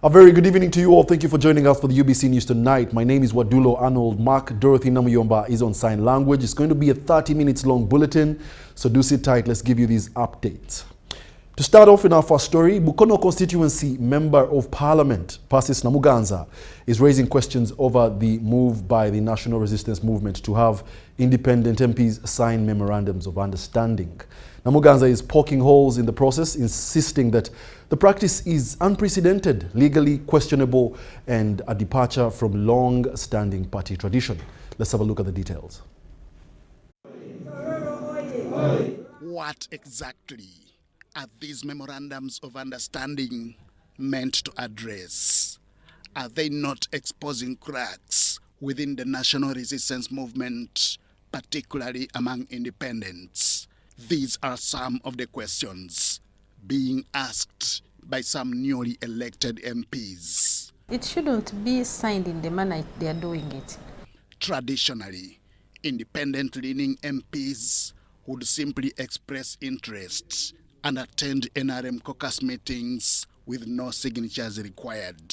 A very good evening to you all. Thank you for joining us for the UBC News tonight. My name is Wadulo Arnold. Mark Dorothy Namuyomba is on sign language. It's going to be a 30 minutes long bulletin, so do sit tight. Let's give you these updates. To start off in our first story, Bukono constituency member of parliament, Parish Namuganza, is raising questions over the move by the National Resistance Movement to have independent MPs sign memorandums of understanding. Namuganza is poking holes in the process, insisting that the practice is unprecedented, legally questionable, and a departure from long-standing party tradition. Let's have a look at the details. What exactly are these memorandums of understanding meant to address? Are they not exposing cracks within the national resistance movement, particularly among independents? These are some of the questions being asked by some newly elected MPs. It shouldn't be signed in the manner they are doing it. Traditionally, independent-leaning MPs would simply express interest and attend NRM caucus meetings with no signatures required.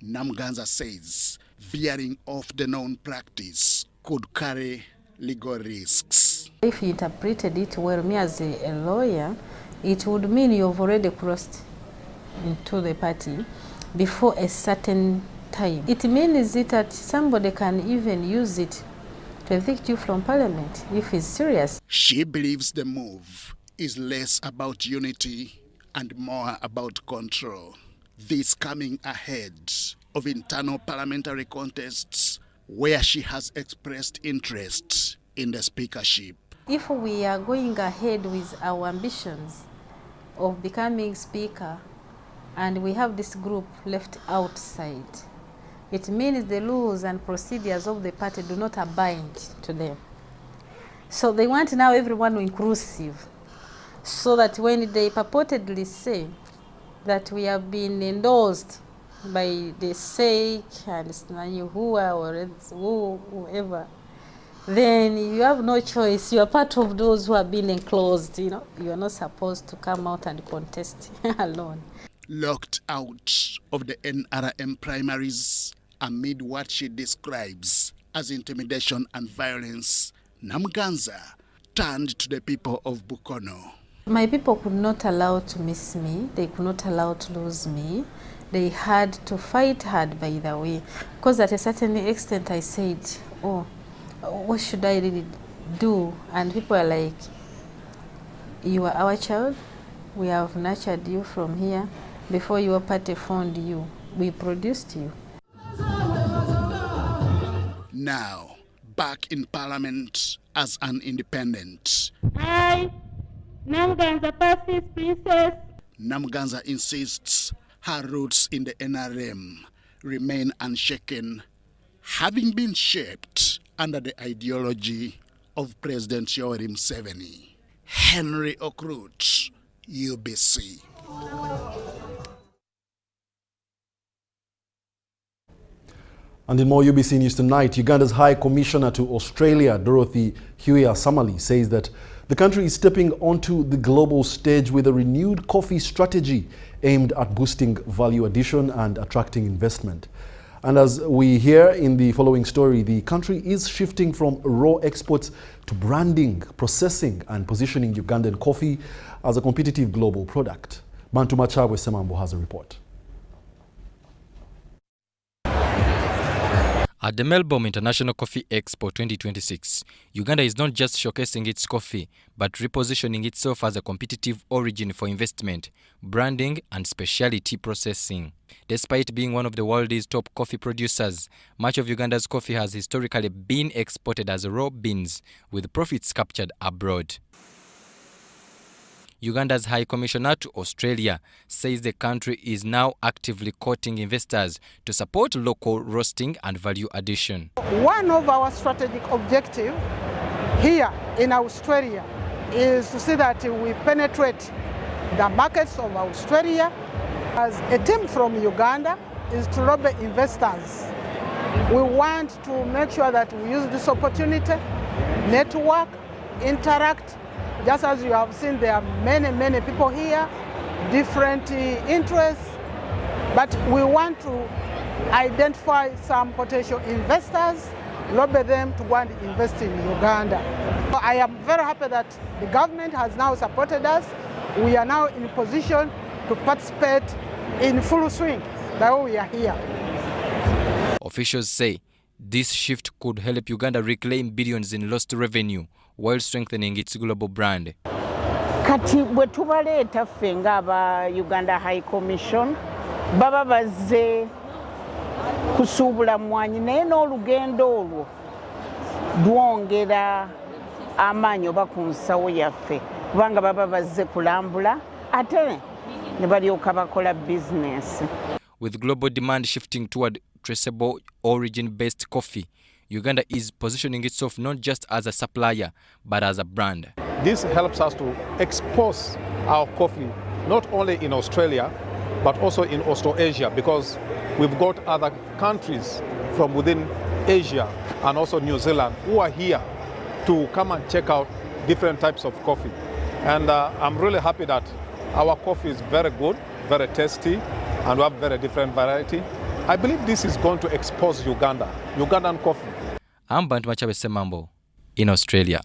Namuganza says veering off the known practice could carry legal risks. If you interpreted it well, me as a lawyer, it would mean you've already crossed into the party before a certain time. It means that somebody can even use it to evict you from parliament if it's serious. She believes the move is less about unity and more about control. This coming ahead of internal parliamentary contests where she has expressed interest in the speakership. If we are going ahead with our ambitions of becoming speaker and we have this group left outside, it means the rules and procedures of the party do not abide to them. So they want now everyone inclusive, so that when they purportedly say that we have been endorsed by the SEC and whoever, then you have no choice. You are part of those who have been enclosed. You know, you are not supposed to come out and contest alone. Locked out of the NRM primaries amid what she describes as intimidation and violence, Namuganza turned to the people of Bukono. My people could not allow to miss me. They could not allow to lose me. They had to fight hard, by the way, because at a certain extent I said, oh, what should I really do? And people are like, you are our child. We have nurtured you from here. Before your party found you, we produced you. Now, back in parliament as an independent. I, Namuganza Parish Princess. Namuganza insists her roots in the NRM remain unshaken, having been shaped under the ideology of President Yoweri Museveni. Henry Okrut, UBC. And in more UBC News tonight, Uganda's High Commissioner to Australia, Dorothy Samali, says that the country is stepping onto the global stage with a renewed coffee strategy aimed at boosting value addition and attracting investment. And as we hear in the following story, the country is shifting from raw exports to branding, processing, and positioning Ugandan coffee as a competitive global product. Bantu Machawe Semambo has a report. At the Melbourne International Coffee Expo 2026, Uganda is not just showcasing its coffee, but repositioning itself as a competitive origin for investment, branding, and specialty processing. Despite being one of the world's top coffee producers, much of Uganda's coffee has historically been exported as raw beans, with profits captured abroad. Uganda's High Commissioner to Australia says the country is now actively courting investors to support local roasting and value addition. One of our strategic objectives here in Australia is to see that we penetrate the markets of Australia. As a team from Uganda is to lobby investors. We want to make sure that we use this opportunity, network, interact. Just as you have seen, there are many people here, different interests, But we want to identify some potential investors, lobby them to go and invest in Uganda. I am very happy that the government has now supported us. We are now in a position to participate in full swing. That's why we are here. Officials say this shift could help Uganda reclaim billions in lost revenue while strengthening its global brand. Kati bwe tubaleeta ffe ng'aba Uganda High Commission baba bazze kusuubula mmwanyi naye n'olugendo olwo lwongera amaanyi oba ku nsawo yaffe kubanga baba bazze kulambula ate ne balyoka bakola business. With global demand shifting toward traceable origin-based coffee, Uganda is positioning itself not just as a supplier, but as a brand. This helps us to expose our coffee not only in Australia, but also in Australasia, because we've got other countries from within Asia and also New Zealand who are here to come and check out different types of coffee. And I'm really happy that our coffee is very good, very tasty, and we have very different variety. I believe this is going to expose Uganda, Ugandan coffee. I'm Bantu Machabe Semambo in Australia.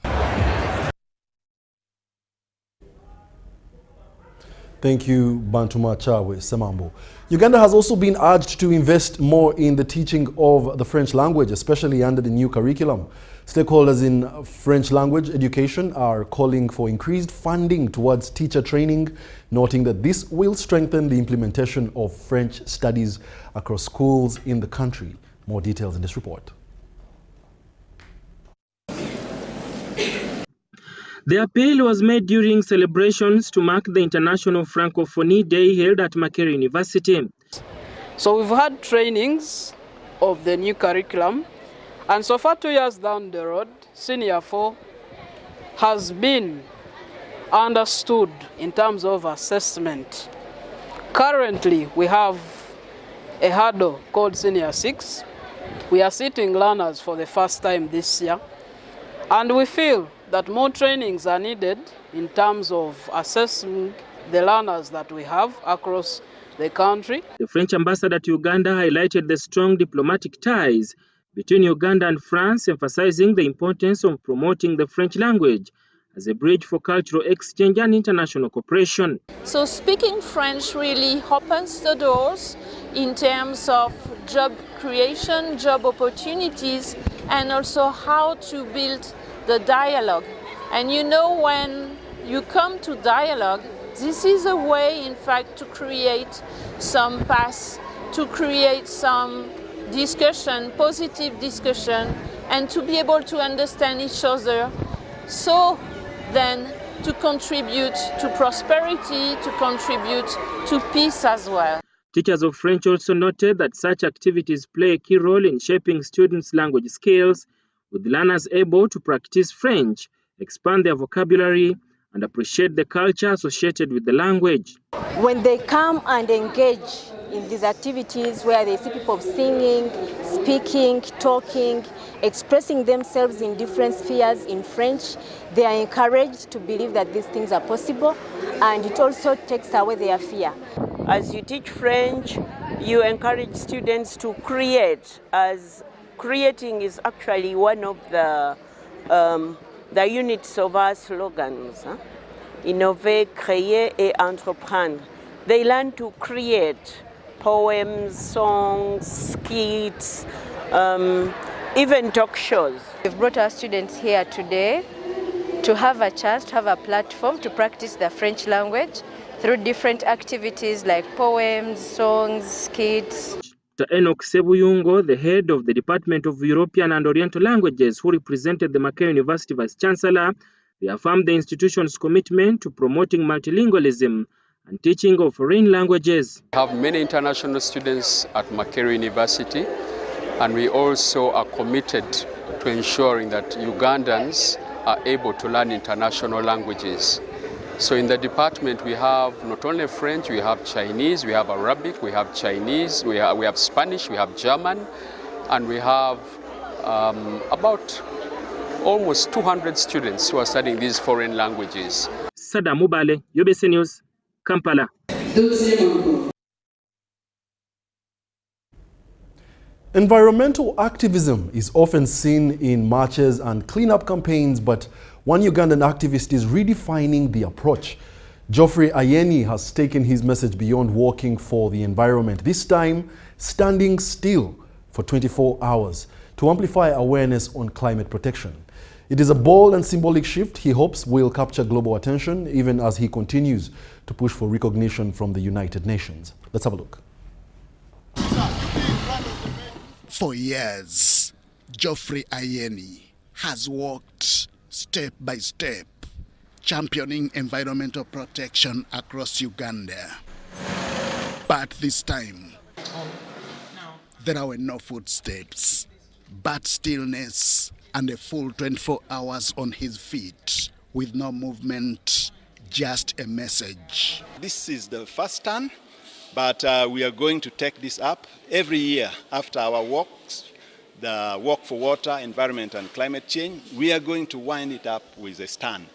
Thank you, Bantu Machabe Semambo. Uganda has also been urged to invest more in the teaching of the French language, especially under the new curriculum. Stakeholders in French language education are calling for increased funding towards teacher training, noting that this will strengthen the implementation of French studies across schools in the country. More details in this report. The appeal was made during celebrations to mark the International Francophonie Day held at Makerere University. So we've had trainings of the new curriculum, and so far 2 years down the road, Senior 4 has been understood in terms of assessment. Currently, we have a hurdle called Senior 6. We are sitting learners for the first time this year, and we feel that more trainings are needed in terms of assessing the learners that we have across the country. The French ambassador to Uganda highlighted the strong diplomatic ties between Uganda and France, emphasizing the importance of promoting the French language as a bridge for cultural exchange and international cooperation. So speaking French really opens the doors in terms of job creation, job opportunities, and also how to build the dialogue. And you know, when you come to dialogue, this is a way, in fact, to create some paths, to create some discussion, positive discussion, and to be able to understand each other. So then to contribute to prosperity, to contribute to peace as well. Teachers of French also noted that such activities play a key role in shaping students' language skills, with learners able to practice French, expand their vocabulary, and appreciate the culture associated with the language. When they come and engage in these activities where they see people singing, speaking, talking, expressing themselves in different spheres in French, they are encouraged to believe that these things are possible, and it also takes away their fear. As you teach French, you encourage students to create, as creating is actually one of the units of our slogans. Innover, créer et entreprendre. They learn to create poems, songs, skits, even talk shows. We've brought our students here today to have a chance, to have a platform to practice the French language through different activities like poems, songs, skits. Dr. Enoch Sebuyungo, the head of the Department of European and Oriental Languages, who represented the Makerere University Vice-Chancellor, reaffirmed the institution's commitment to promoting multilingualism and teaching of foreign languages. We have many international students at Makerere University, and we also are committed to ensuring that Ugandans are able to learn international languages. So in the department we have not only French, we have Chinese, we have Arabic, we have Chinese, we have Spanish, we have German, and we have about almost 200 students who are studying these foreign languages. Sada Mubale, UBC News, Kampala. Environmental activism is often seen in marches and cleanup campaigns, but one Ugandan activist is redefining the approach. Geoffrey Ayeni has taken his message beyond walking for the environment, this time standing still for 24 hours to amplify awareness on climate protection. It is a bold and symbolic shift he hopes will capture global attention even as he continues to push for recognition from the United Nations. Let's have a look. For years, Geoffrey Ayeni has walked step by step, championing environmental protection across Uganda. But this time, there were no footsteps, but stillness and a full 24 hours on his feet with no movement, just a message. This is the first turn, but we are going to take this up every year after our walks, the Walk for Water, Environment and Climate Change. We are going to wind it up with a stand.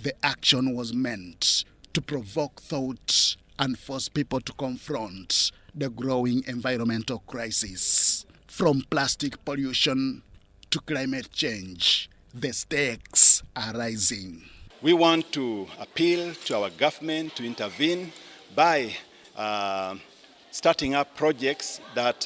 The action was meant to provoke thought and force people to confront the growing environmental crisis. From plastic pollution to climate change, the stakes are rising. We want to appeal to our government to intervene by starting up projects that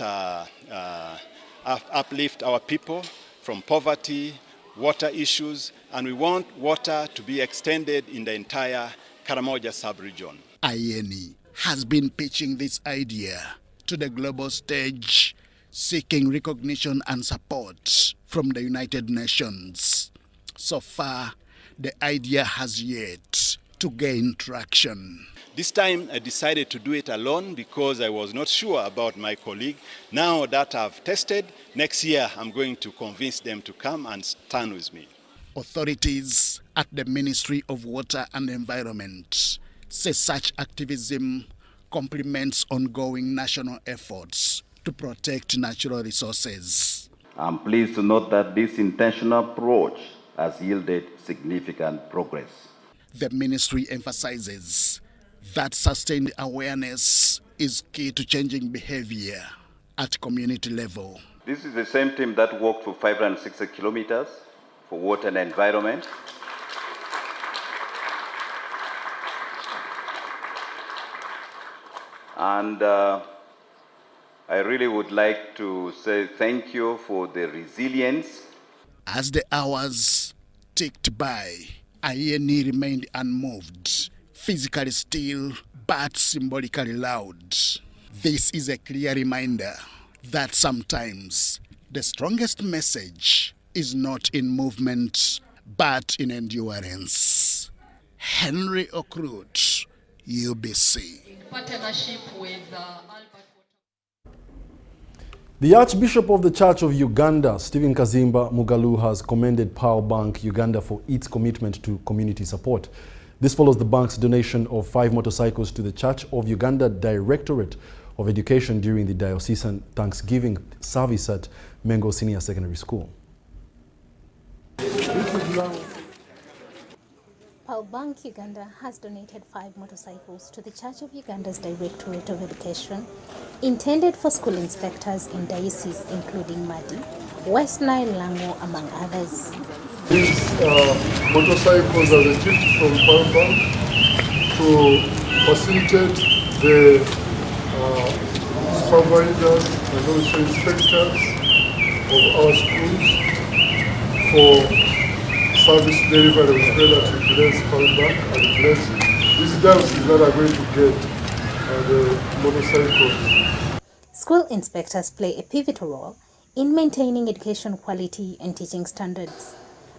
uplift our people from poverty, water issues, and we want water to be extended in the entire Karamoja sub-region. Ayeni has been pitching this idea to the global stage, seeking recognition and support from the United Nations. So far, the idea has yet to gain traction. This time I decided to do it alone because I was not sure about my colleague. Now that I've tested, next year I'm going to convince them to come and stand with me. Authorities at the Ministry of Water and Environment say such activism complements ongoing national efforts to protect natural resources. I'm pleased to note that this intentional approach has yielded significant progress. The ministry emphasizes that sustained awareness is key to changing behavior at community level. This is the same team that walked for 560 kilometers for water and environment. And I really would like to say thank you for the resilience. As the hours ticked by, Ayeni remained unmoved, physically still but symbolically loud. This is a clear reminder that sometimes the strongest message is not in movement but in endurance. Henry Okrut, UBC. Partnership with The Archbishop of the Church of Uganda, Stephen Kazimba Mugalu, has commended Power Bank Uganda for its commitment to community support. This follows the bank's donation of 5 motorcycles to the Church of Uganda Directorate of Education during the diocesan Thanksgiving service at Mengo Senior Secondary School. Power Bank Uganda has donated 5 motorcycles to the Church of Uganda's Directorate of Education, intended for school inspectors in dioceses including Madi, West Nile, Lango, among others. These motorcycles are a gift from Power Bank to facilitate the supervisors and also inspectors of our schools for service delivery. We pray that we bless Power Bank and bless these dioceses that are going to get the motorcycles. School inspectors play a pivotal role in maintaining education quality and teaching standards.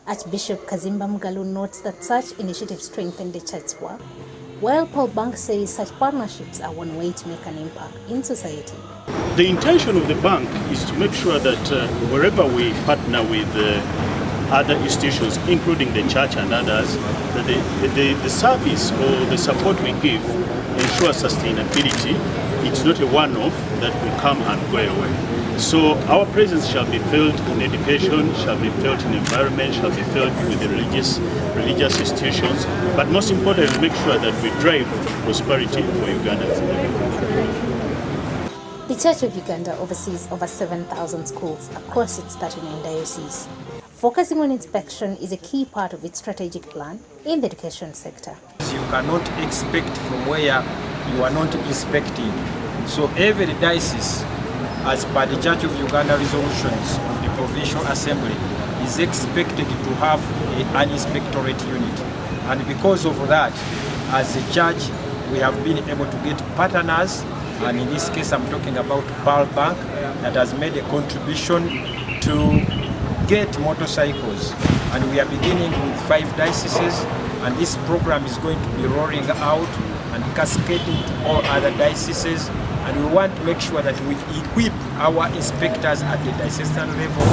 Archbishop Kazimba Mugalu notes that such initiatives strengthen the church's work, while Power Bank says such partnerships are one way to make an impact in society. The intention of the bank is to make sure that wherever we partner with other institutions, including the church and others, that the service or the support we give ensures sustainability. It's not a one-off that will come and go away. So our presence shall be felt in education, shall be felt in environment, shall be felt with the religious institutions, but most importantly, make sure that we drive prosperity for Ugandans. The Church of Uganda oversees over 7,000 schools across its 39 dioceses. Focusing on inspection is a key part of its strategic plan in the education sector. You cannot expect from where you are not inspecting. So every diocese, as per the Church of Uganda resolutions of the Provincial Assembly, is expected to have an inspectorate unit. And because of that, as a church, we have been able to get partners, and in this case I'm talking about Pearl Bank, that has made a contribution to get motorcycles. And we are beginning with 5 dioceses, and this program is going to be rolling out and cascading to all other dioceses. And we want to make sure that we equip our inspectors at the diocesan level.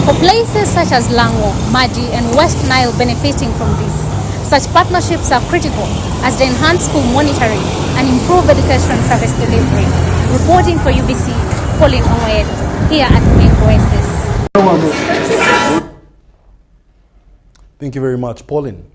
For places such as Lango, Madi and West Nile benefiting from this, such partnerships are critical as they enhance school monitoring and improve education service delivery. Reporting for UBC, Pauline Onwed, here at Main Oasis. Thank you very much, Pauline.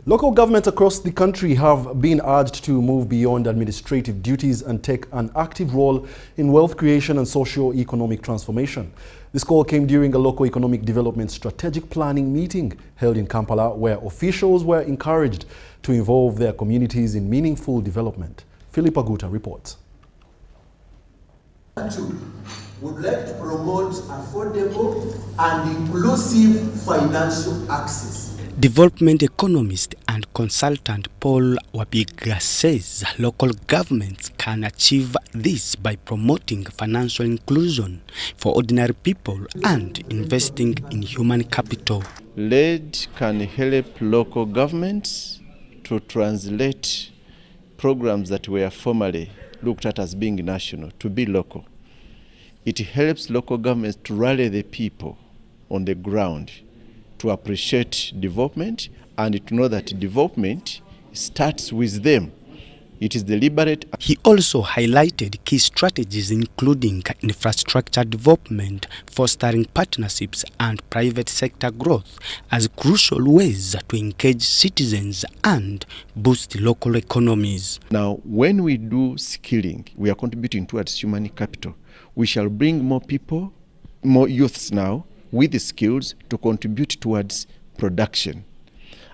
Local governments across the country have been urged to move beyond administrative duties and take an active role in wealth creation and socio-economic transformation. This call came during a local economic development strategic planning meeting held in Kampala, where officials were encouraged to involve their communities in meaningful development. Philip Aguta reports. Would like to promote affordable and inclusive financial access. Development economist and consultant Paul Wabigra says local governments can achieve this by promoting financial inclusion for ordinary people and investing in human capital. LED can help local governments to translate programs that were formerly looked at as being national to be local. It helps local governments to rally the people on the ground to appreciate development and to know that development starts with them. It is deliberate. He also highlighted key strategies including infrastructure development, fostering partnerships and private sector growth as crucial ways to engage citizens and boost local economies. Now, when we do skilling, we are contributing towards human capital. We shall bring more people, more youths now, with the skills to contribute towards production.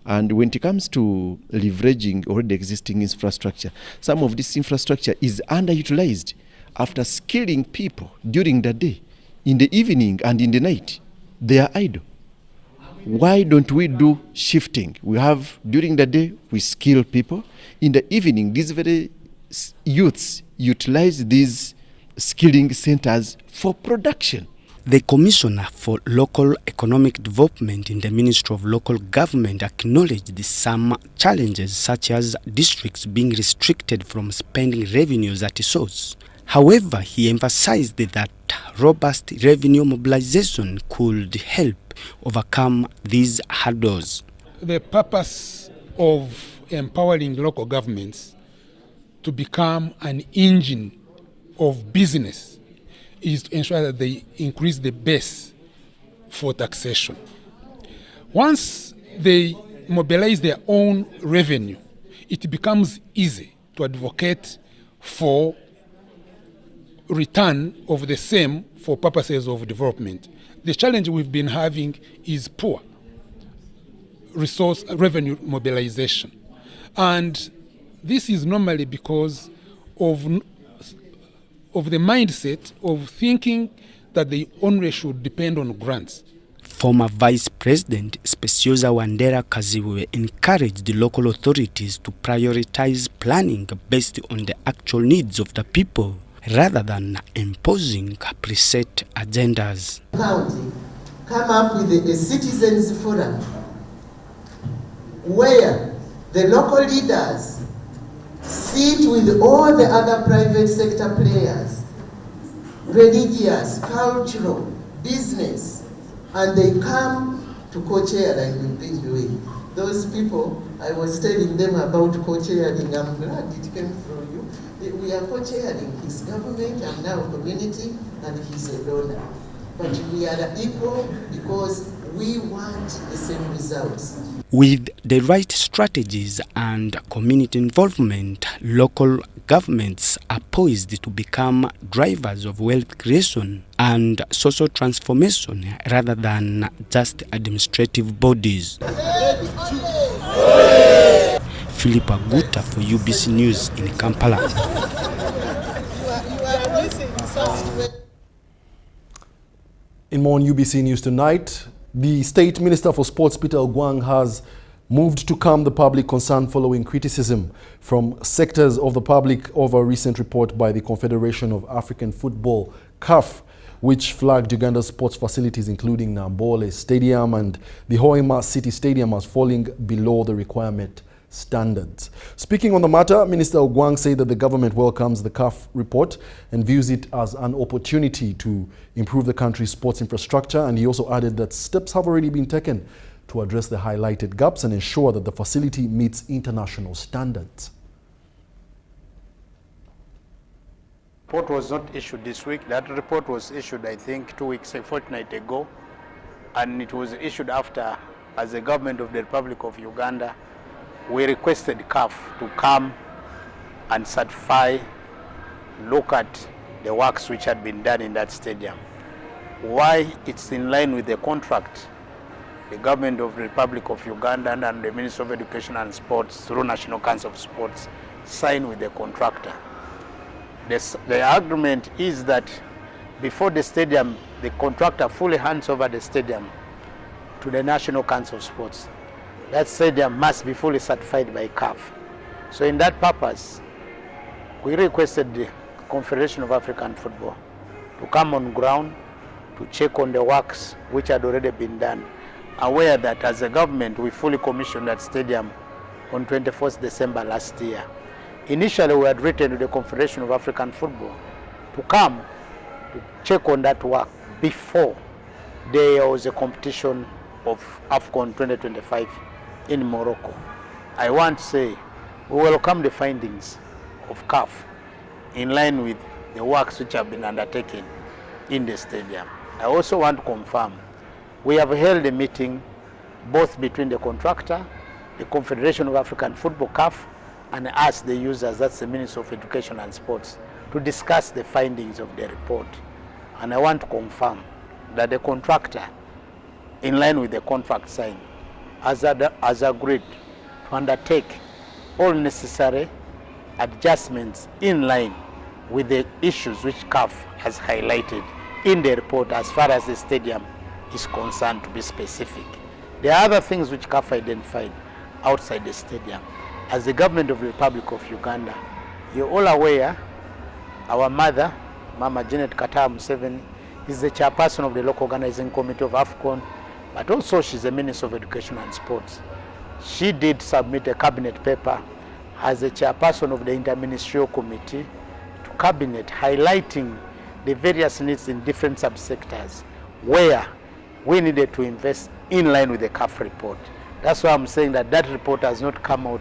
And when it comes to leveraging already existing infrastructure, some of this infrastructure is underutilized. After skilling people during the day, in the evening and in the night, they are idle. Why don't we do shifting? We have, during the day, we skill people. In the evening, these very youths utilize these skilling centers for production. The Commissioner for Local Economic Development in the Ministry of Local Government acknowledged some challenges such as districts being restricted from spending revenues at source. However, he emphasized that robust revenue mobilization could help overcome these hurdles. The purpose of empowering local governments to become an engine of business is to ensure that they increase the base for taxation. Once they mobilize their own revenue, it becomes easy to advocate for return of the same for purposes of development. The challenge we've been having is poor resource revenue mobilization. And this is normally because of the mindset of thinking that they only should depend on grants. Former Vice President Speciosa Wandera Kaziwe encouraged the local authorities to prioritize planning based on the actual needs of the people rather than imposing preset agendas. County come up with a citizens forum where the local leaders sit with all the other private sector players, religious, cultural, business, and they come to co-chair like we've been doing. Those people, I was telling them about co-chairing. I'm glad it came from you. We are co-chairing his government and now community, and he's a donor. But we are equal because we want the same results. With the right strategies and community involvement, local governments are poised to become drivers of wealth creation and social transformation rather than just administrative bodies. Philip Aguta for UBC News in Kampala. In more on UBC News tonight, the State Minister for Sports, Peter Ogwang, has moved to calm the public concern following criticism from sectors of the public over a recent report by the Confederation of African Football, CAF, which flagged Uganda's sports facilities, including Nambole Stadium and the Hoima City Stadium, as falling below the requirement standards. Speaking on the matter, Minister Ogwang said that the government welcomes the CAF report and views it as an opportunity to improve the country's sports infrastructure, and he also added that steps have already been taken to address the highlighted gaps and ensure that the facility meets international standards. The report was not issued this week. That report was issued, I think, 2 weeks, a fortnight ago, and it was issued after, as the government of the Republic of Uganda, we requested CAF to come and certify, look at the works which had been done in that stadium. Why it's in line with the contract the government of the Republic of Uganda and the Ministry of Education and Sports through National Council of Sports signed with the contractor. The argument is that before the stadium, the contractor fully hands over the stadium to the National Council of Sports. That stadium must be fully certified by CAF. So in that purpose, we requested the Confederation of African Football to come on ground to check on the works which had already been done, aware that as a government we fully commissioned that stadium on 21st December last year. Initially we had written to the Confederation of African Football to come to check on that work before there was a competition of AFCON 2025 in Morocco. I want to say we welcome the findings of CAF in line with the works which have been undertaken in the stadium. I also want to confirm we have held a meeting both between the contractor, the Confederation of African Football, CAF, and us, the users, that's the Ministry of Education and Sports, to discuss the findings of the report. And I want to confirm that the contractor, in line with the contract signed, has agreed to undertake all necessary adjustments in line with the issues which CAF has highlighted in the report as far as the stadium is concerned, to be specific. There are other things which CAF identified outside the stadium. As the government of the Republic of Uganda, you're all aware, our mother, Mama Janet Katara Museveni, is the chairperson of the local organizing committee of AFCON, but also she's the Minister of Education and Sports. She did submit a cabinet paper as the chairperson of the interministerial committee to cabinet, highlighting the various needs in different subsectors where we needed to invest in line with the CAF report. That's why I'm saying that that report has not come out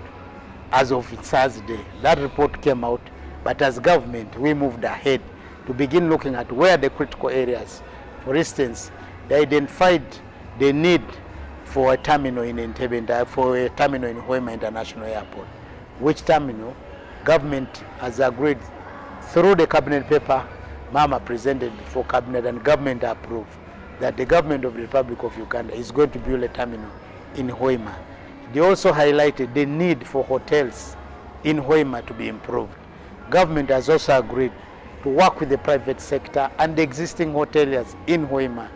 as of Thursday. That report came out, but as government, we moved ahead to begin looking at where the critical areas. For instance, they identified the need for a terminal in Entebbe, for a terminal in Hoima International Airport, which terminal government has agreed through the cabinet paper Mama presented before cabinet and government approved that the government of the Republic of Uganda is going to build a terminal in Hoima. They also highlighted the need for hotels in Hoima to be improved. Government has also agreed to work with the private sector and the existing hoteliers in Hoima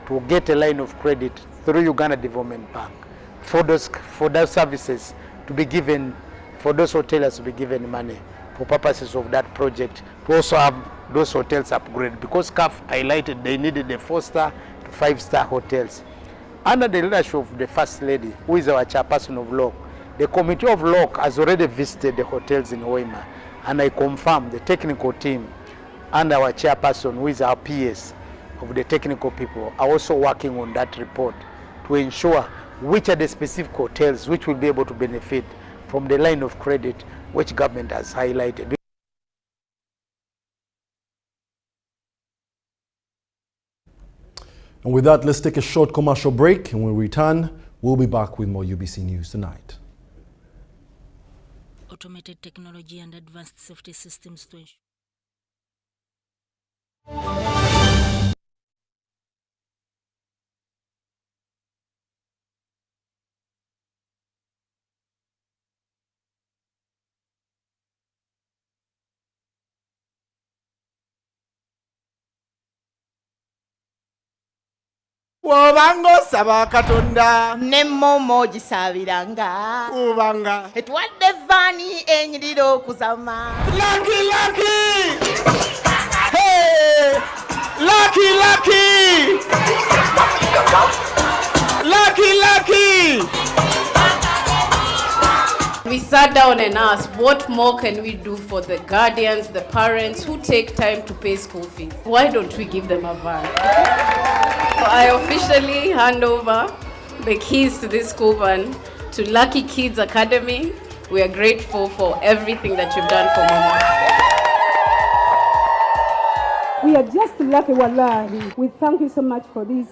to get a line of credit through Uganda Development Bank for those services to be given, for those hoteliers to be given money for purposes of that project, to also have those hotels upgraded, because CAF highlighted they needed the 4-star to 5-star hotels. Under the leadership of the First Lady, who is our chairperson of LOC, the Committee of LOC has already visited the hotels in Hoima, and I confirm the technical team and our chairperson, who is our PS of the technical people, are also working on that report to ensure which are the specific hotels which will be able to benefit from the line of credit which government has highlighted. And with that, let's take a short commercial break, and when we return, we'll be back with more UBC News Tonight. automated technology and advanced safety systems to ensure. Bw'obanga osaba Katonda ne momo gisabiranga kubanga etwadde vaani enyirira okuzama. Lucky, lucky! Hey! Lucky, lucky! Lucky, lucky! We sat down and asked, what more can we do for the guardians, the parents who take time to pay school fees? Why don't we give them a van? So I officially hand over the keys to this school van to Lucky Kids Academy. We are grateful for everything that you've done for Mama. We are just lucky, wallahi. We thank you so much for this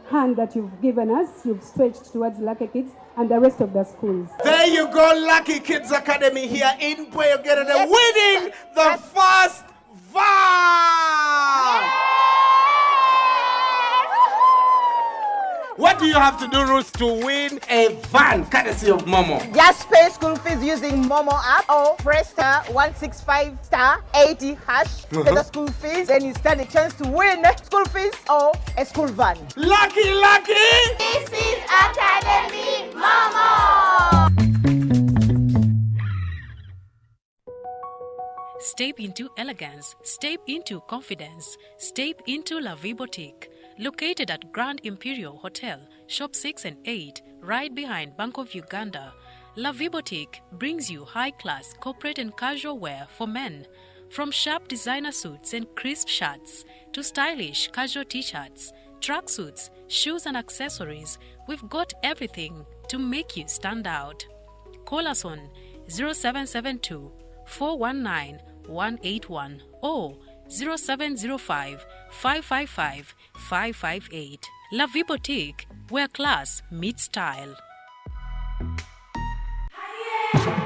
hand that you've given us. You've stretched towards Lucky Kids and the rest of the schools. There you go, Lucky Kids Academy here in Puyogere, winning the first van. What do you have to do, Ruth, to win a van courtesy of Momo? Just pay school fees using Momo app or press star 165 star 80 hash. Pay the school fees, then you stand a chance to win school fees or a school van. Lucky, lucky! This is Academy Momo! Step into elegance, step into confidence, step into La Vie Boutique. Located at Grand Imperial Hotel, Shop 6 and 8, right behind Bank of Uganda, La Vie Boutique brings you high-class corporate and casual wear for men. From sharp designer suits and crisp shirts to stylish casual t-shirts, tracksuits, shoes and accessories, we've got everything to make you stand out. Call us on 0772 419 181 or 0705 555 558. La Vie Boutique, where class meets style.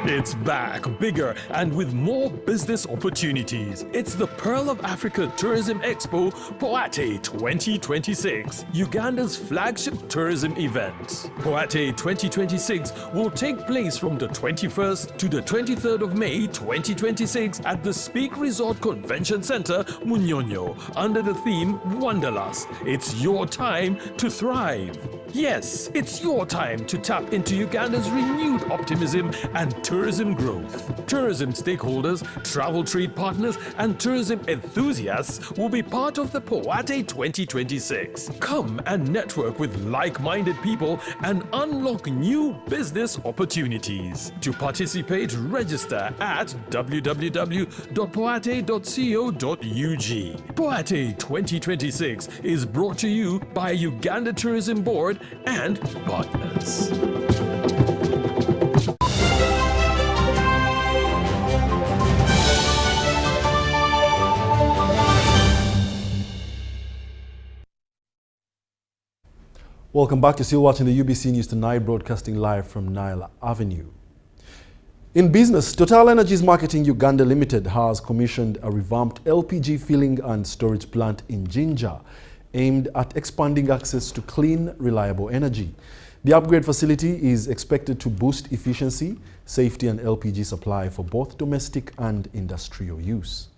It's back, bigger and with more business opportunities. It's the Pearl of Africa Tourism Expo Poate 2026, Uganda's flagship tourism event. Poate 2026 will take place from the 21st to the 23rd of May 2026 at the Speak Resort Convention Center, Munyonyo, under the theme Wanderlust. It's your time to thrive. Yes, it's your time to tap into Uganda's renewed optimism and tourism growth. Tourism stakeholders, travel trade partners, and tourism enthusiasts will be part of the Poate 2026. Come and network with like-minded people and unlock new business opportunities. To participate, register at www.poate.co.ug. Poate 2026 is brought to you by Uganda Tourism Board and partners. Welcome back. You're still watching the UBC News Tonight, broadcasting live from Nile Avenue. In business, Total Energies Marketing Uganda Limited has commissioned a revamped LPG filling and storage plant in Jinja, aimed at expanding access to clean, reliable energy. The upgrade facility is expected to boost efficiency, safety and LPG supply for both domestic and industrial use.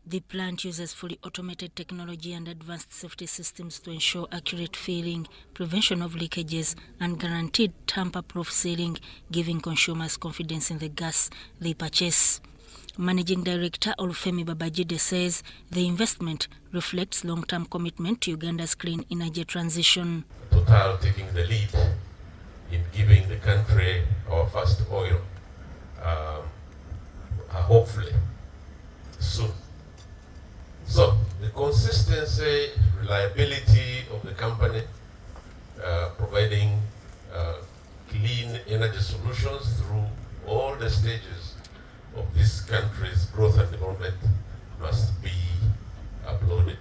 The plant uses fully automated technology and advanced safety systems to ensure accurate filling, prevention of leakages, and guaranteed tamper-proof sealing, giving consumers confidence in the gas they purchase. Managing Director Olufemi Babajide says the investment reflects long-term commitment to Uganda's clean energy transition. Total taking the lead in giving the country our first oil, hopefully soon. So the consistency, reliability of the company, providing clean energy solutions through all the stages of this country's growth and development must be applauded.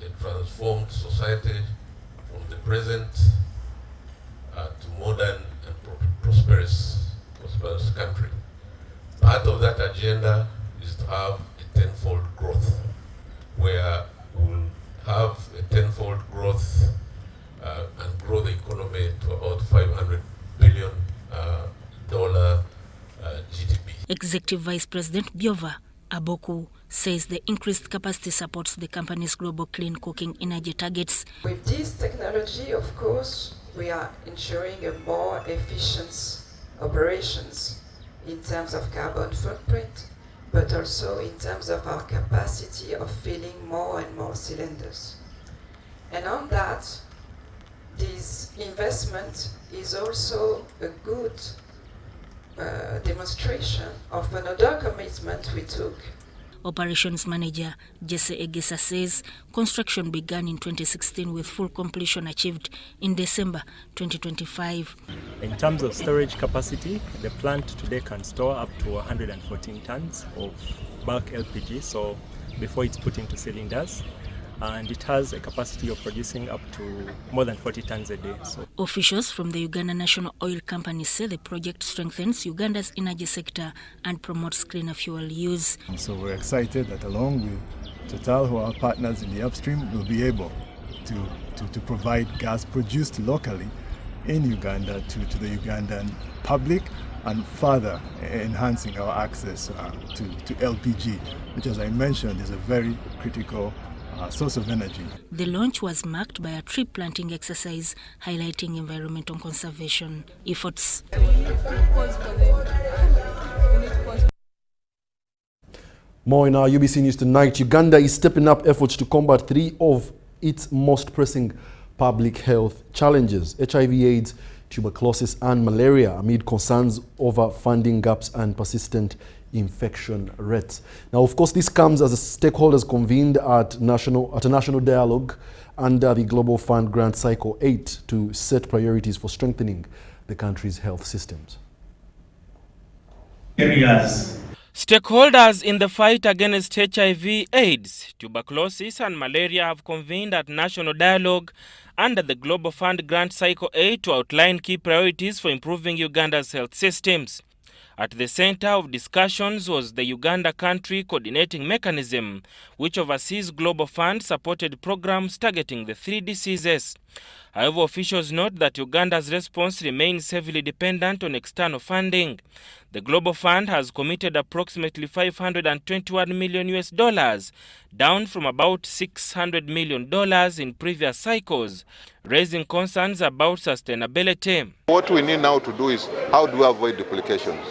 A transformed society from the present to modern and prosperous country. Part of that agenda is to have a tenfold growth, where we'll have a tenfold growth and grow the economy to about $500 billion GDP. Executive Vice President Biova Aboku says the increased capacity supports the company's global clean cooking energy targets. With this technology, of course, we are ensuring a more efficient operations in terms of carbon footprint, but also in terms of our capacity of filling more and more cylinders. And on that, this investment is also a good demonstration of another commitment we took. Operations Manager Jesse Egesa says construction began in 2016 with full completion achieved in December 2025. In terms of storage capacity, the plant today can store up to 114 tons of bulk LPG, so before it's put into cylinders, and it has a capacity of producing up to more than 40 tons a day. So officials from the Uganda National Oil Company say the project strengthens Uganda's energy sector and promotes cleaner fuel use. So we're excited that along with Total, who are our partners in the upstream, we'll be able to provide gas produced locally in Uganda to the Ugandan public, and further enhancing our access to LPG, which, as I mentioned, is a very critical source of energy. The launch was marked by a tree planting exercise highlighting environmental conservation efforts. More in our UBC News Tonight. Uganda is stepping up efforts to combat three of its most pressing public health challenges: HIV/AIDS, tuberculosis and malaria, amid concerns over funding gaps and persistent infection rates. Now, of course, this comes as stakeholders convened at a national dialogue under the Global Fund Grant Cycle 8 to set priorities for strengthening the country's health systems. Stakeholders in the fight against HIV, AIDS, tuberculosis and malaria have convened at national dialogue under the Global Fund Grant Cycle 8 to outline key priorities for improving Uganda's health systems. At the center of discussions was the Uganda Country Coordinating Mechanism, which oversees Global Fund-supported programs targeting the three diseases. However, officials note that Uganda's response remains heavily dependent on external funding. The Global Fund has committed approximately $521 million, down from about $600 million in previous cycles, raising concerns about sustainability. What we need now to do is, how do we avoid duplications?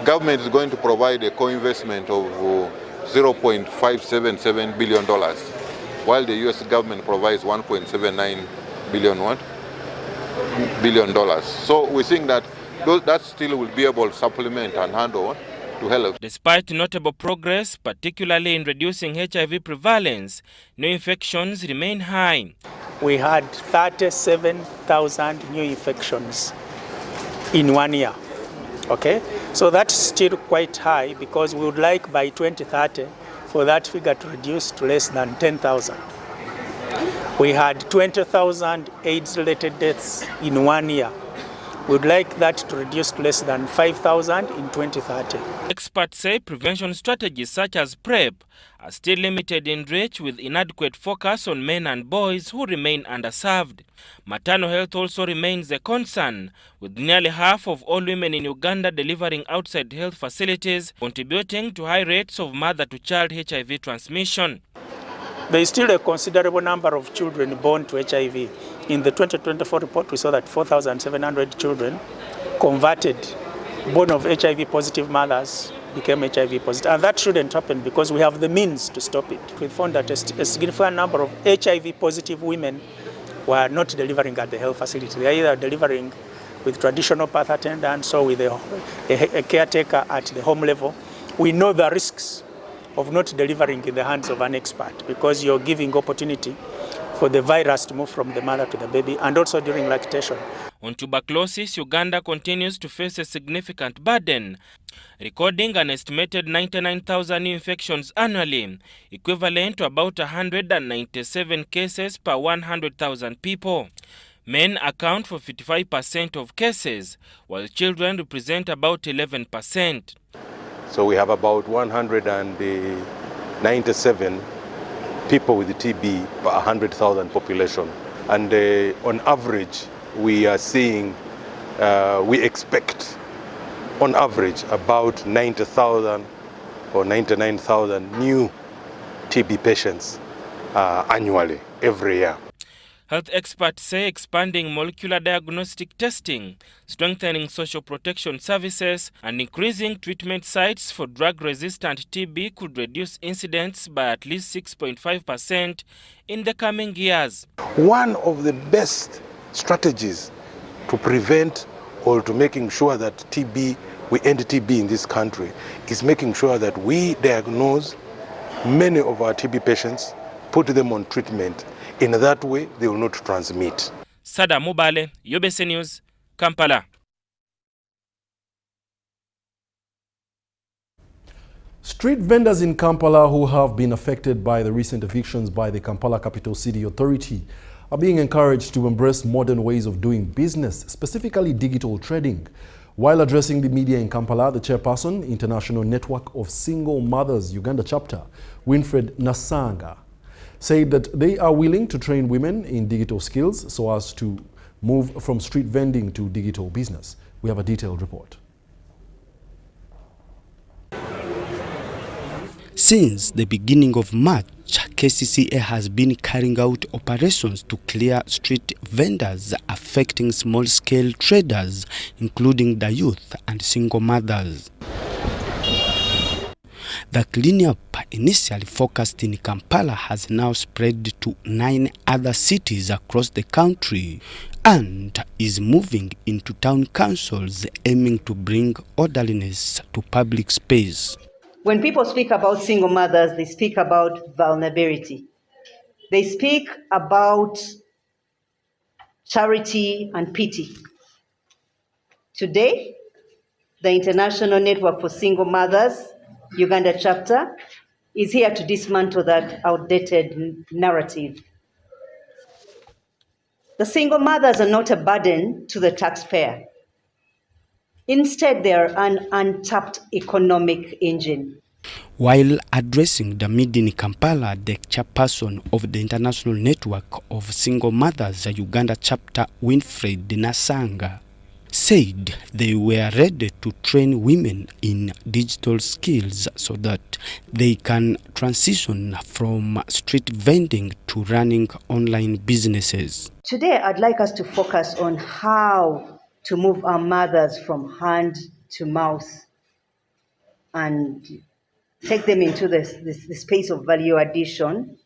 Government is going to provide a co-investment of $0.577 billion, while the U.S. government provides $1.79 billion. So we think that that still will be able to supplement and handle to help. Despite notable progress, particularly in reducing HIV prevalence, new infections remain high. We had 37,000 new infections in 1 year. Okay, so that's still quite high, because we would like by 2030 for that figure to reduce to less than 10,000. We had 20,000 AIDS-related deaths in 1 year. We would like that to reduce to less than 5,000 in 2030. Experts say prevention strategies such as PrEP are still limited in reach, with inadequate focus on men and boys who remain underserved. Maternal health also remains a concern, with nearly half of all women in Uganda delivering outside health facilities, contributing to high rates of mother-to-child HIV transmission. There is still a considerable number of children born to HIV. In the 2024 report, we saw that 4,700 children converted, born of HIV-positive mothers, became HIV positive. And that shouldn't happen, because we have the means to stop it. We found that a significant number of HIV-positive women were not delivering at the health facility. They are either delivering with traditional birth attendants or with a caretaker at the home level. We know the risks of not delivering in the hands of an expert, because you're giving opportunity for the virus to move from the mother to the baby, and also during lactation. On tuberculosis, Uganda continues to face a significant burden, recording an estimated 99,000 new infections annually, equivalent to about 197 cases per 100,000 people. Men account for 55% of cases, while children represent about 11%. So we have about 197 people with TB per 100,000 population. And on average, we are seeing, we expect on average about 90,000 or 99,000 new TB patients annually, every year. Health experts say expanding molecular diagnostic testing, strengthening social protection services, and increasing treatment sites for drug-resistant TB could reduce incidence by at least 6.5% in the coming years. One of the best strategies to prevent or to making sure that we end TB in this country is making sure that we diagnose many of our TB patients, put them on treatment. In that way, they will not transmit. Sada Mubale, UBC News, Kampala. Street vendors in Kampala who have been affected by the recent evictions by the Kampala Capital City Authority are being encouraged to embrace modern ways of doing business, specifically digital trading. While addressing the media in Kampala, the chairperson, International Network of Single Mothers Uganda chapter, Winfred Nasanga, said that they are willing to train women in digital skills so as to move from street vending to digital business. We have a detailed report. Since the beginning of March, Kasese has been carrying out operations to clear street vendors affecting small-scale traders, including the youth and single mothers. The cleanup, initially focused in Kampala, has now spread to 9 other cities across the country and is moving into town councils aiming to bring orderliness to public space. When people speak about single mothers, they speak about vulnerability. They speak about charity and pity. Today, the International Network for Single Mothers Uganda chapter is here to dismantle that outdated narrative. The single mothers are not a burden to the taxpayer. Instead, they are an untapped economic engine. While addressing the meeting in Kampala, the chairperson of the International Network of Single Mothers Uganda chapter, Winfred Nasanga, said they were ready to train women in digital skills so that they can transition from street vending to running online businesses. Today, I'd like us to focus on how to move our mothers from hand to mouth and take them into the space of value addition.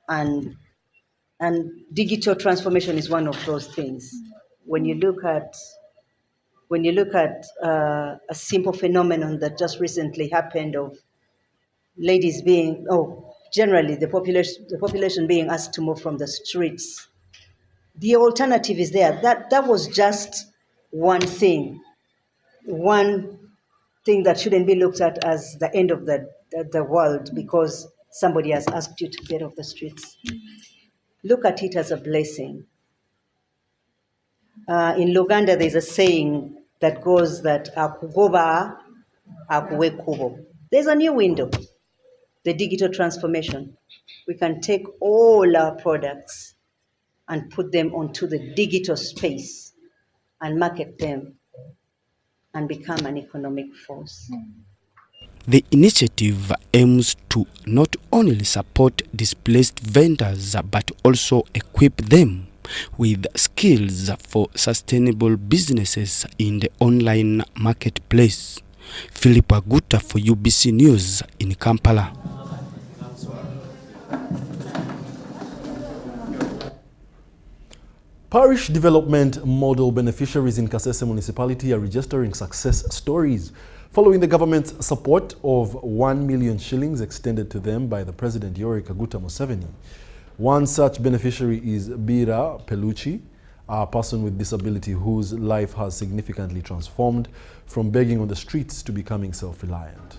And digital transformation is one of those things. When you look at a simple phenomenon that just recently happened of ladies being, generally the population being asked to move from the streets, the alternative is there. That was just one thing that shouldn't be looked at as the end of the world because somebody has asked you to get off the streets. Look at it as a blessing. In Luganda, there's a saying that goes that akugoba akuwe kubo. There's a new window, the digital transformation. We can take all our products and put them onto the digital space and market them and become an economic force. The initiative aims to not only support displaced vendors but also equip them with skills for sustainable businesses in the online marketplace. Philip Aguta for UBC News in Kampala. Parish development model beneficiaries in Kasese municipality are registering success stories following the government's support of 1 million shillings extended to them by the President Yoweri Kaguta Museveni. One such beneficiary is Bira Pelucci, a person with disability whose life has significantly transformed from begging on the streets to becoming self-reliant.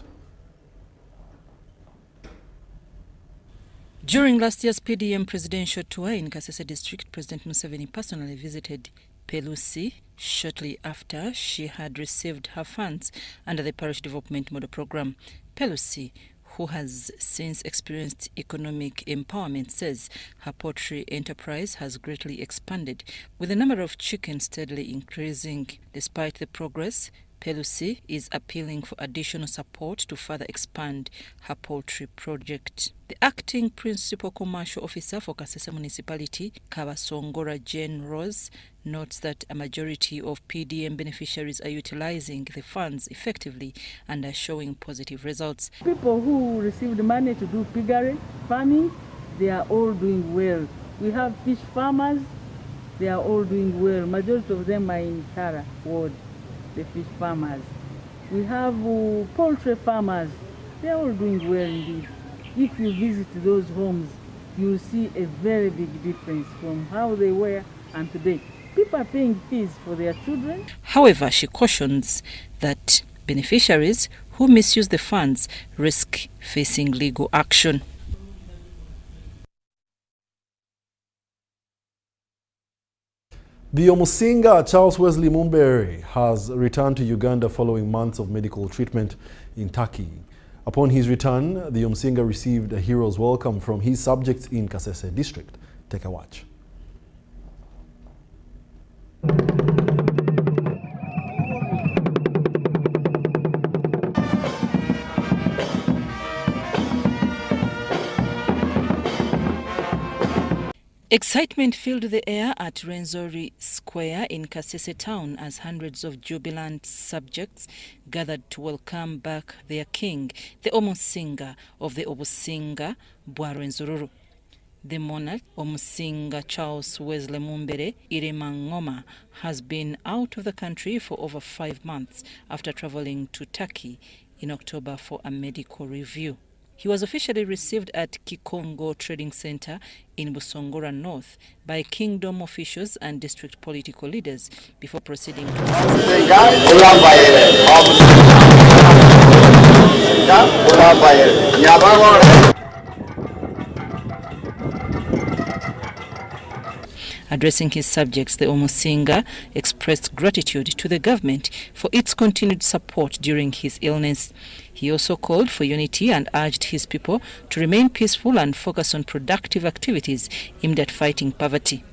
During last year's PDM presidential tour in Kasese district, President Museveni personally visited Pelusi shortly after she had received her funds under the Parish Development Model Program. Pelusi, who has since experienced economic empowerment, says her poultry enterprise has greatly expanded, with the number of chickens steadily increasing. Despite the progress, Pelusi is appealing for additional support to further expand her poultry project. The acting principal commercial officer for Kasese municipality, Kabasongora Jane Rose, notes that a majority of PDM beneficiaries are utilizing the funds effectively and are showing positive results. People who received money to do piggery farming, they are all doing well. We have fish farmers, they are all doing well. Majority of them are in Tara ward, the fish farmers. We have poultry farmers, they are all doing well indeed. If you visit those homes, you'll see a very big difference from how they were and today. People are paying fees for their children. However, she cautions that beneficiaries who misuse the funds risk facing legal action. The Omusinga Charles Wesley Mumbere has returned to Uganda following months of medical treatment in Turkey. Upon his return, the Omusinga received a hero's welcome from his subjects in Kasese district. Take a watch. Excitement filled the air at Rwenzori Square in Kasese town as hundreds of jubilant subjects gathered to welcome back their king, the Omusinga of the Obusinga, Bwa Rwenzururu. The monarch, Omusinga Charles Wesley Mumbere Iremangoma, has been out of the country for over 5 months after traveling to Turkey in October for a medical review. He was officially received at Kikongo Trading Center in Busongora North by kingdom officials and district political leaders before proceeding to Addressing his subjects, the Omusinga expressed gratitude to the government for its continued support during his illness. He also called for unity and urged his people to remain peaceful and focus on productive activities aimed at fighting poverty.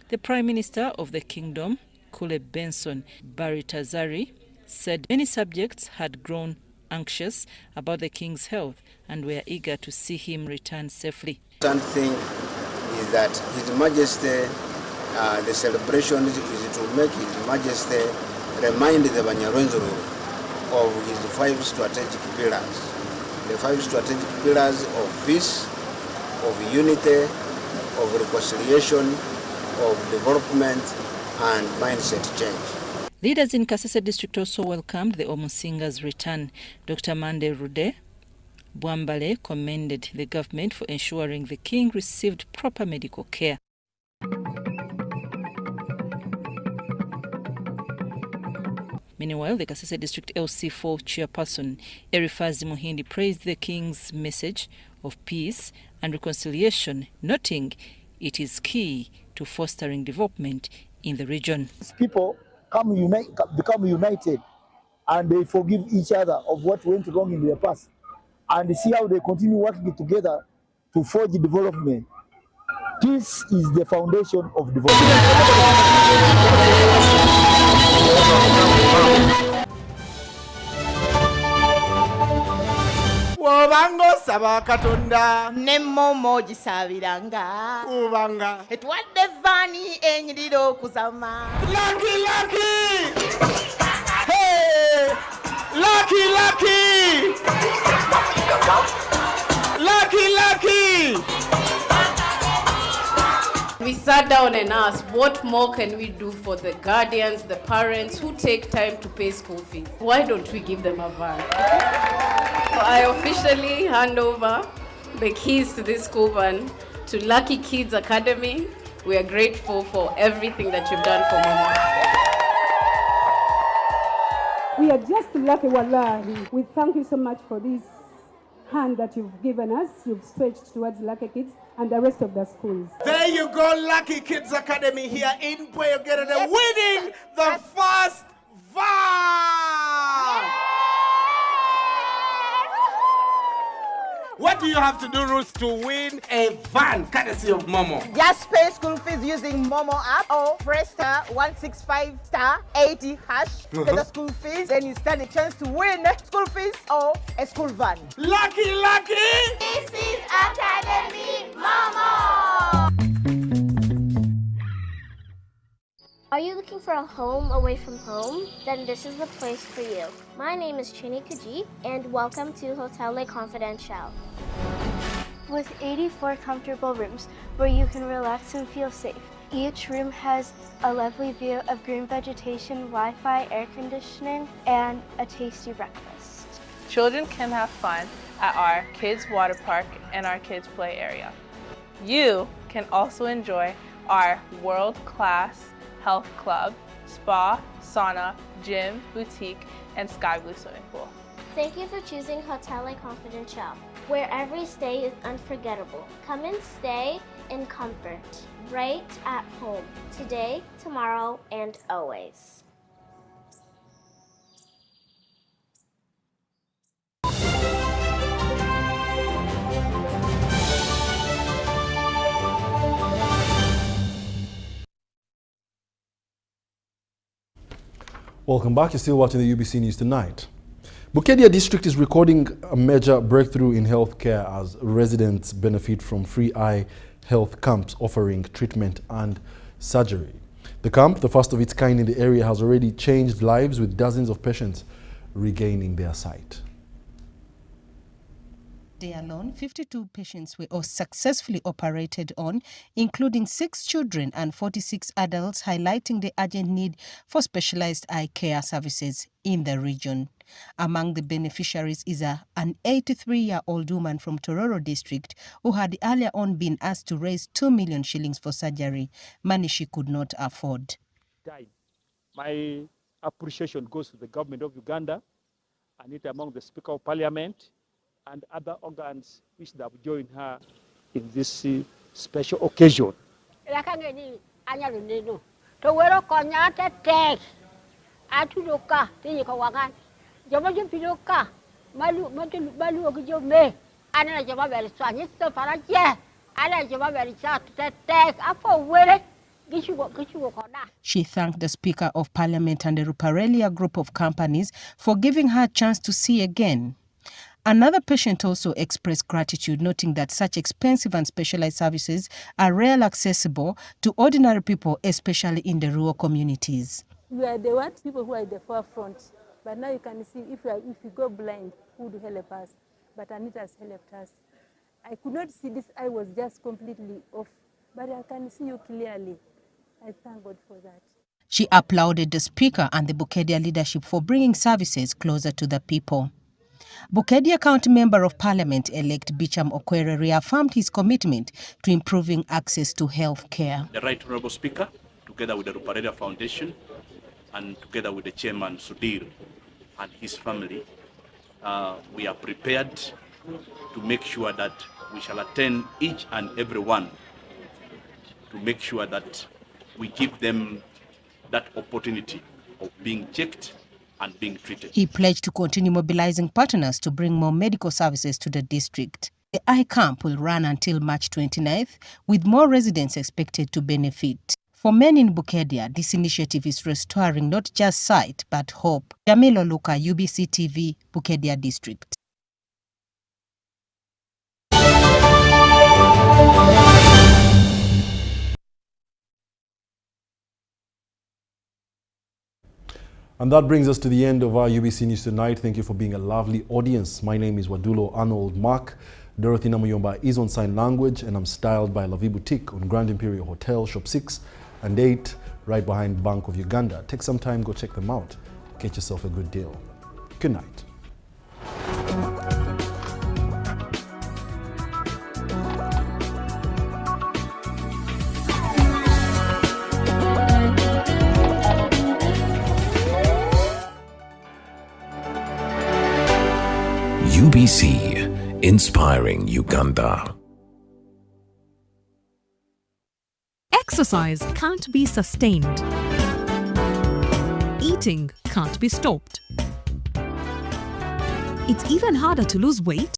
The Prime Minister of the Kingdom, Kule Benson Baritazari, said many subjects had grown anxious about the King's health and were eager to see him return safely. The important thing is that His Majesty, the celebration is to make His Majesty remind the Banyarwenzuru of his 5 strategic pillars. The 5 strategic pillars of peace, of unity, of reconciliation, of development, and mindset change. Leaders in Kasese district also welcomed the Omusinga's return. Dr. Mande Rude Bwambale commended the government for ensuring the king received proper medical care. Meanwhile, the Kasese District LC4 chairperson, Erifazi Muhindi, praised the king's message of peace and reconciliation, noting it is key to fostering development in the region. People become united and they forgive each other of what went wrong in their past and see how they continue working together to forge development. Peace is the foundation of development. Wobango saba katonda nemmomo gisabiranga kubanga etwadde vani enyiriro kuzama Lucky hey Lucky We sat down and asked, what more can we do for the guardians, the parents who take time to pay school fees? Why don't we give them a van? So I officially hand over the keys to this school van to Lucky Kids Academy. We are grateful for everything that you've done for Mama. We are just lucky, wallahi. We thank you so much for this hand that you've given us, you've stretched towards Lucky Kids and the rest of the schools. There you go, Lucky Kids Academy here in Puyo Gerede, winning the first van! What do you have to do, Ruth, to win a van courtesy of Momo? Just pay school fees using Momo app or press *165*80# pay the school fees, then you stand a chance to win school fees or a school van. Lucky! This is Academy Momo! Are you looking for a home away from home? Then this is the place for you. My name is Chini Kaji, and welcome to Hotel Le Confidential. With 84 comfortable rooms where you can relax and feel safe. Each room has a lovely view of green vegetation, Wi-Fi, air conditioning, and a tasty breakfast. Children can have fun at our kids' water park and our kids' play area. You can also enjoy our world-class health club, spa, sauna, gym, boutique, and sky blue swimming pool. Thank you for choosing Hotel Le Confidential, where every stay is unforgettable. Come and stay in comfort, right at home, today, tomorrow, and always. Welcome back. You're still watching the UBC News Tonight. Bukedia District is recording a major breakthrough in healthcare as residents benefit from free eye health camps offering treatment and surgery. The camp, the first of its kind in the area, has already changed lives with dozens of patients regaining their sight. Day alone, 52 patients were successfully operated on, including 6 children and 46 adults, highlighting the urgent need for specialized eye care services in the region. Among the beneficiaries is an 83-year-old woman from Tororo district who had earlier on been asked to raise 2 million shillings for surgery, money she could not afford. My appreciation goes to the government of Uganda and it among the Speaker of Parliament and other organs which have joined her in this special occasion. She thanked the Speaker of Parliament and the Ruparelia group of companies for giving her a chance to see again. Another patient also expressed gratitude, noting that such expensive and specialized services are rarely accessible to ordinary people, especially in the rural communities. We are the ones people who are at the forefront, but now you can see if you go blind, who would help us? But Anita has helped us. I could not see this eye was just completely off, but I can see you clearly. I thank God for that. She applauded the Speaker and the Bukedia leadership for bringing services closer to the people. Bukedia County Member of Parliament-elect Bicham Okwere reaffirmed his commitment to improving access to health care. The Right Honourable Speaker, together with the Ruparelia Foundation and together with the Chairman Sudir and his family, we are prepared to make sure that we shall attend each and every one to make sure that we give them that opportunity of being checked and being treated. He pledged to continue mobilizing partners to bring more medical services to the district. The eye camp will run until March 29th, with more residents expected to benefit. For many in Bukedia, this initiative is restoring not just sight, but hope. Jamilo Luka, UBC TV, Bukedia District. And that brings us to the end of our UBC News Tonight. Thank you for being a lovely audience. My name is Wadulo Arnold Mark. Dorothy Namuyomba is on sign language, and I'm styled by Lavi Boutique on Grand Imperial Hotel, Shop 6 and 8, right behind Bank of Uganda. Take some time, go check them out. Get yourself a good deal. Good night. UBC, inspiring Uganda. Exercise can't be sustained. Eating can't be stopped. It's even harder to lose weight